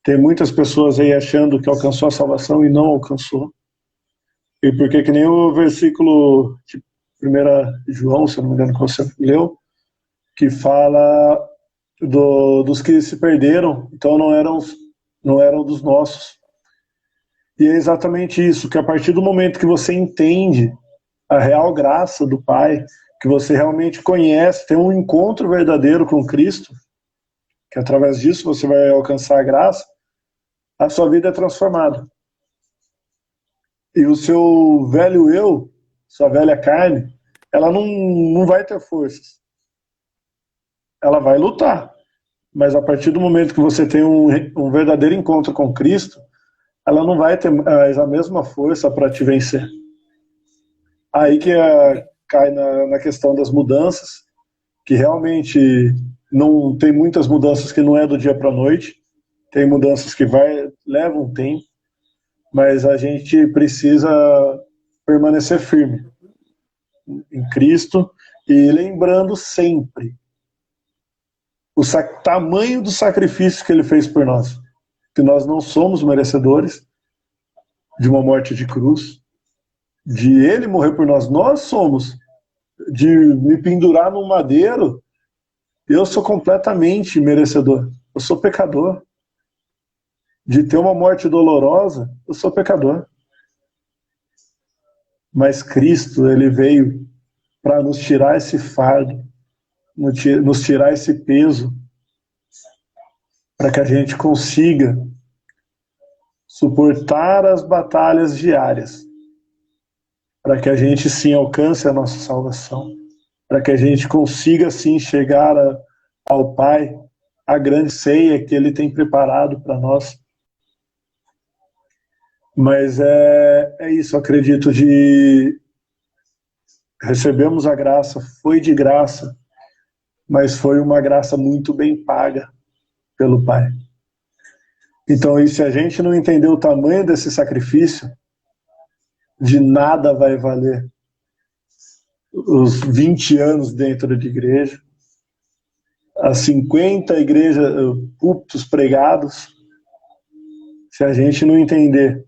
Tem muitas pessoas aí achando que alcançou a salvação e não alcançou. E porque que nem o versículo de 1 João, se eu não me engano, que você leu, que fala dos que se perderam, então não eram dos nossos. E é exatamente isso, que a partir do momento que você entende a real graça do Pai, que você realmente conhece, tem um encontro verdadeiro com Cristo, que através disso você vai alcançar a graça, a sua vida é transformada. E o seu velho eu, sua velha carne, ela não vai ter forças. Ela vai lutar. Mas a partir do momento que você tem um verdadeiro encontro com Cristo, ela não vai ter mais a mesma força para te vencer. Aí que cai na questão das mudanças, que realmente não tem muitas mudanças que não é do dia para a noite, tem mudanças que levam um tempo, mas a gente precisa permanecer firme em Cristo e lembrando sempre o tamanho do sacrifício que ele fez por nós, que nós não somos merecedores de uma morte de cruz, de ele morrer por nós. Nós somos. De me pendurar num madeiro, eu sou completamente merecedor. Eu sou pecador. De ter uma morte dolorosa, eu sou pecador. Mas Cristo, ele veio para nos tirar esse fardo, nos tirar esse peso, para que a gente consiga suportar as batalhas diárias, para que a gente sim alcance a nossa salvação, para que a gente consiga sim chegar ao Pai, a grande ceia que Ele tem preparado para nós. Mas é isso, acredito de recebemos a graça, foi de graça, mas foi uma graça muito bem paga pelo Pai. Então, e se a gente não entender o tamanho desse sacrifício, de nada vai valer os 20 anos dentro de igreja, as 50 igrejas, púlpitos pregados, se a gente não entender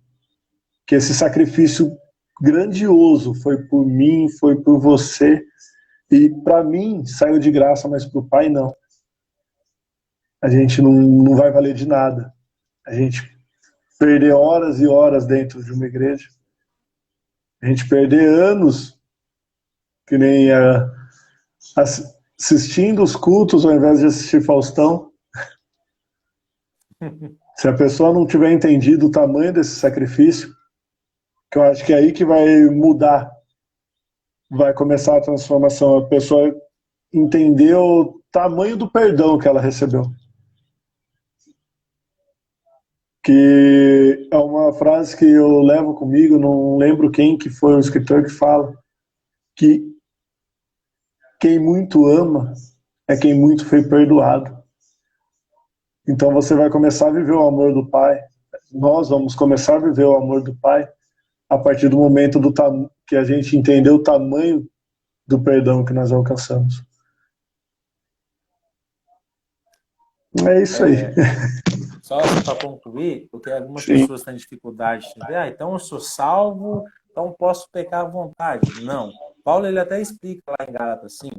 que esse sacrifício grandioso foi por mim, foi por você, e para mim saiu de graça, mas para o Pai não. A gente não vai valer de nada. A gente perder horas e horas dentro de uma igreja, a gente perder anos, que nem assistindo os cultos ao invés de assistir Faustão. Se a pessoa não tiver entendido o tamanho desse sacrifício, que eu acho que é aí que vai mudar, vai começar a transformação. A pessoa entender o tamanho do perdão que ela recebeu. Que é uma frase que eu levo comigo, não lembro quem que foi o escritor que fala, que quem muito ama é quem muito foi perdoado. Então você vai começar a viver o amor do Pai. Nós vamos começar a viver o amor do Pai a partir do momento que a gente entendeu o tamanho do perdão que nós alcançamos. É isso aí. Só assim para concluir, porque algumas Sim. pessoas têm dificuldade de entender, então eu sou salvo, então posso pecar à vontade. Não. Paulo ele até explica lá em Gálatas, sim,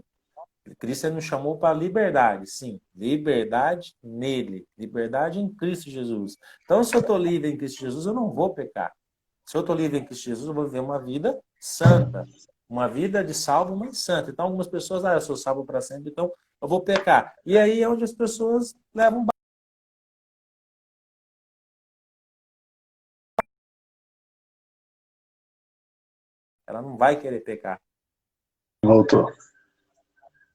Cristo nos chamou para liberdade, sim, liberdade nele, liberdade em Cristo Jesus. Então, se eu estou livre em Cristo Jesus, eu não vou pecar. Se eu estou livre em Cristo Jesus, eu vou viver uma vida santa, uma vida de salvo, mas santa. Então, algumas pessoas, eu sou salvo para sempre, então eu vou pecar. E aí é onde as pessoas levam. Ela não vai querer pecar. Voltou.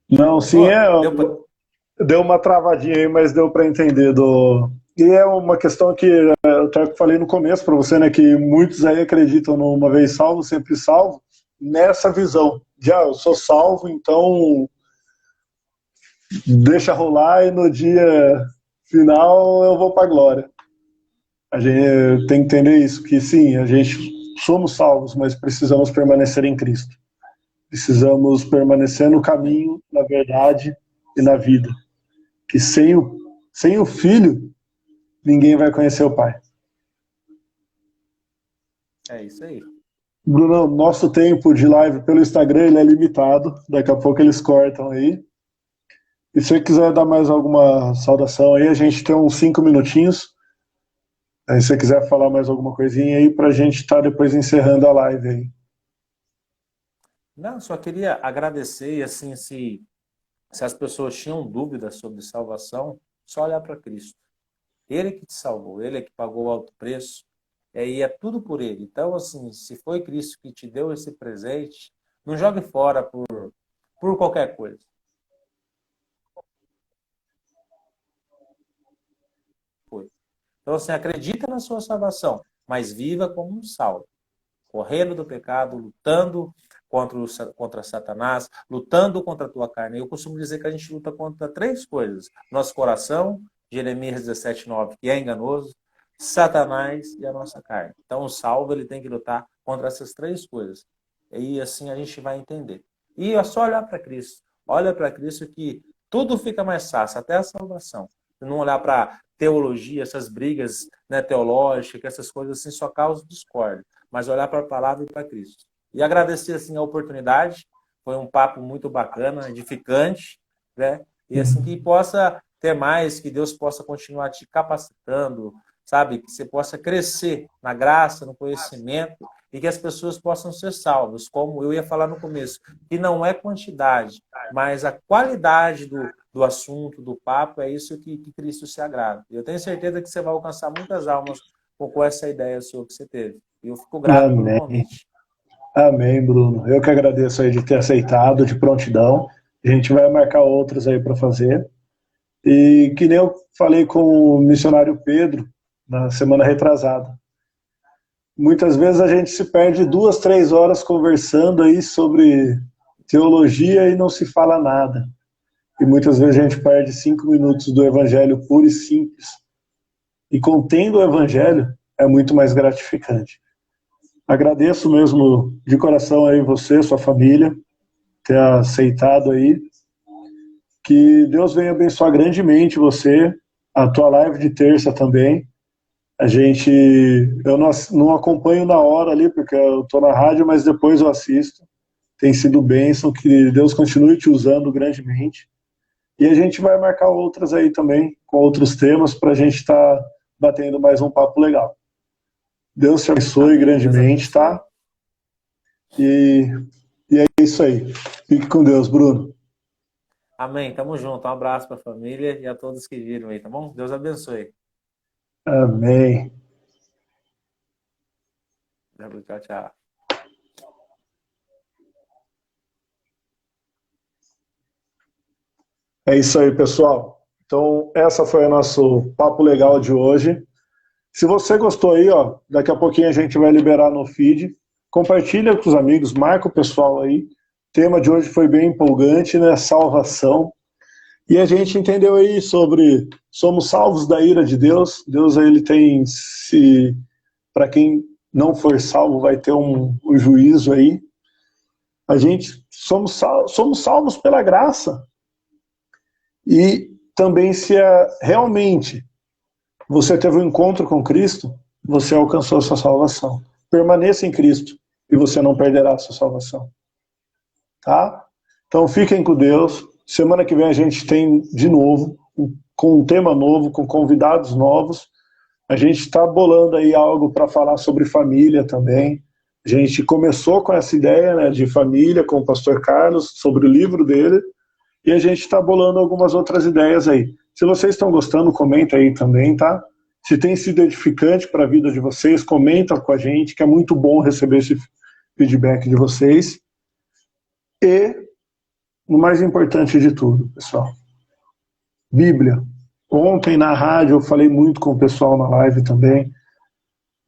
Não, sim, deu uma travadinha aí, mas deu para entender E é uma questão que eu até falei no começo para você, né, que muitos aí acreditam no uma vez salvo, sempre salvo, nessa visão de, eu sou salvo, então deixa rolar e no dia final eu vou para a glória. A gente tem que entender isso, que sim, a gente somos salvos, mas precisamos permanecer em Cristo. Precisamos permanecer no caminho, na verdade e na vida. Que sem o Filho, ninguém vai conhecer o Pai. É isso aí. Bruno, nosso tempo de live pelo Instagram ele é limitado. Daqui a pouco eles cortam aí. E se você quiser dar mais alguma saudação aí, a gente tem uns 5 minutinhos. Aí se você quiser falar mais alguma coisinha aí pra gente estar depois encerrando a live aí. Não, só queria agradecer e assim, se as pessoas tinham dúvidas sobre salvação, só olhar para Cristo. Ele que te salvou, ele é que pagou o alto preço, e é tudo por ele. Então, assim, se foi Cristo que te deu esse presente, não jogue fora por qualquer coisa. Então, assim, acredita na sua salvação, mas viva como um salvo, correndo do pecado, lutando contra Satanás, lutando contra a tua carne. Eu costumo dizer que a gente luta contra 3 coisas: nosso coração, Jeremias 17:9, que é enganoso, Satanás e a nossa carne. Então, o salvo ele tem que lutar contra essas 3 coisas. E assim a gente vai entender. E é só olhar para Cristo. Olha para Cristo que tudo fica mais fácil, até a salvação. Não olhar para teologia, essas brigas, né, teológicas, essas coisas assim só causam discórdia. Mas olhar para a palavra e para Cristo. E agradecer assim a oportunidade. Foi um papo muito bacana, edificante, né? E assim que possa ter mais, que Deus possa continuar te capacitando, sabe? Que você possa crescer na graça, no conhecimento e que as pessoas possam ser salvas, como eu ia falar no começo, que não é quantidade, mas a qualidade do assunto, do papo, é isso que Cristo se agrada. Eu tenho certeza que você vai alcançar muitas almas com essa ideia sua que você teve. E eu fico grato pelo Amém. convite. Amém, Bruno. Eu que agradeço aí de ter aceitado, de prontidão. A gente vai marcar outros aí para fazer. E que nem eu falei com o missionário Pedro na semana retrasada. Muitas vezes a gente se perde 2, 3 horas conversando aí sobre teologia e não se fala nada. E muitas vezes a gente perde 5 minutos do evangelho puro e simples. E contendo o evangelho é muito mais gratificante. Agradeço mesmo de coração aí você, sua família, ter aceitado aí. Que Deus venha abençoar grandemente você, a tua live de terça também. Eu não acompanho na hora ali, porque eu estou na rádio, mas depois eu assisto. Tem sido bênção, que Deus continue te usando grandemente. E a gente vai marcar outras aí também, com outros temas, para a gente estar batendo mais um papo legal. Deus te abençoe grandemente, tá? E é isso aí. Fique com Deus, Bruno. Amém. Tamo junto. Um abraço para a família e a todos que viram aí, tá bom? Deus abençoe. Amém. Tchau, tchau. É isso aí, pessoal. Então, essa foi o nosso papo legal de hoje. Se você gostou aí, ó, daqui a pouquinho a gente vai liberar no feed. Compartilha com os amigos, marca o pessoal aí. O tema de hoje foi bem empolgante, né? Salvação. E a gente entendeu aí sobre somos salvos da ira de Deus. Deus, ele tem, para quem não for salvo, vai ter um juízo aí. A gente somos salvos pela graça. E também se realmente você teve um encontro com Cristo, você alcançou a sua salvação. Permaneça em Cristo e você não perderá a sua salvação. Tá? Então fiquem com Deus. Semana que vem a gente tem de novo, com um tema novo, com convidados novos. A gente está bolando aí algo para falar sobre família também. A gente começou com essa ideia, né, de família com o pastor Carlos, sobre o livro dele, e a gente está bolando algumas outras ideias aí. Se vocês estão gostando, comenta aí também, tá? Se tem sido edificante para a vida de vocês, comenta com a gente, que é muito bom receber esse feedback de vocês. E, o mais importante de tudo, pessoal, Bíblia. Ontem na rádio eu falei muito com o pessoal na live também.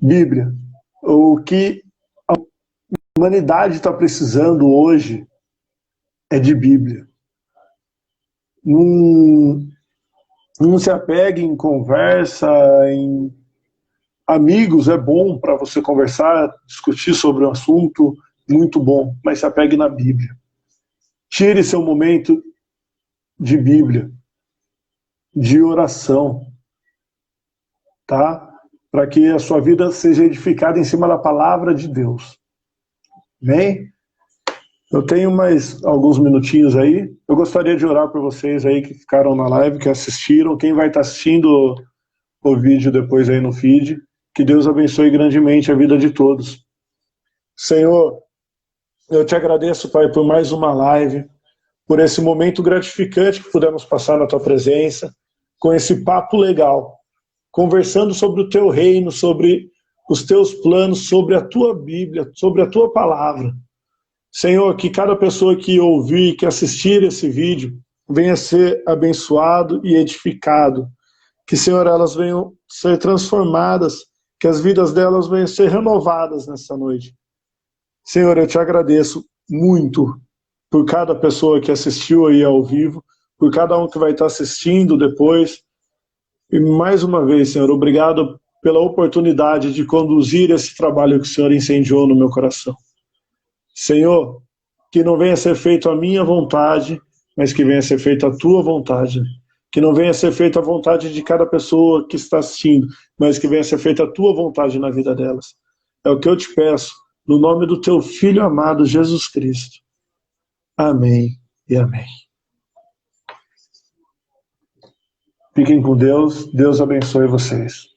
Bíblia. O que a humanidade está precisando hoje é de Bíblia. Não se apegue em conversa, em amigos, é bom para você conversar, discutir sobre um assunto, muito bom, mas se apegue na Bíblia. Tire seu momento de Bíblia, de oração, tá? Para que a sua vida seja edificada em cima da palavra de Deus. Amém? Eu tenho mais alguns minutinhos aí. Eu gostaria de orar por vocês aí que ficaram na live, que assistiram. Quem vai estar assistindo o vídeo depois aí no feed. Que Deus abençoe grandemente a vida de todos. Senhor, eu te agradeço, Pai, por mais uma live, por esse momento gratificante que pudemos passar na tua presença, com esse papo legal, conversando sobre o teu reino, sobre os teus planos, sobre a tua Bíblia, sobre a tua palavra. Senhor, que cada pessoa que ouvir, que assistir esse vídeo, venha ser abençoado e edificado. Que, Senhor, elas venham ser transformadas, que as vidas delas venham ser renovadas nessa noite. Senhor, eu te agradeço muito por cada pessoa que assistiu aí ao vivo, por cada um que vai estar assistindo depois. E mais uma vez, Senhor, obrigado pela oportunidade de conduzir esse trabalho que o Senhor incendiou no meu coração. Senhor, que não venha ser feito a minha vontade, mas que venha ser feita a tua vontade. Que não venha ser feita a vontade de cada pessoa que está assistindo, mas que venha ser feita a tua vontade na vida delas. É o que eu te peço, no nome do teu Filho amado, Jesus Cristo. Amém e amém. Fiquem com Deus. Deus abençoe vocês.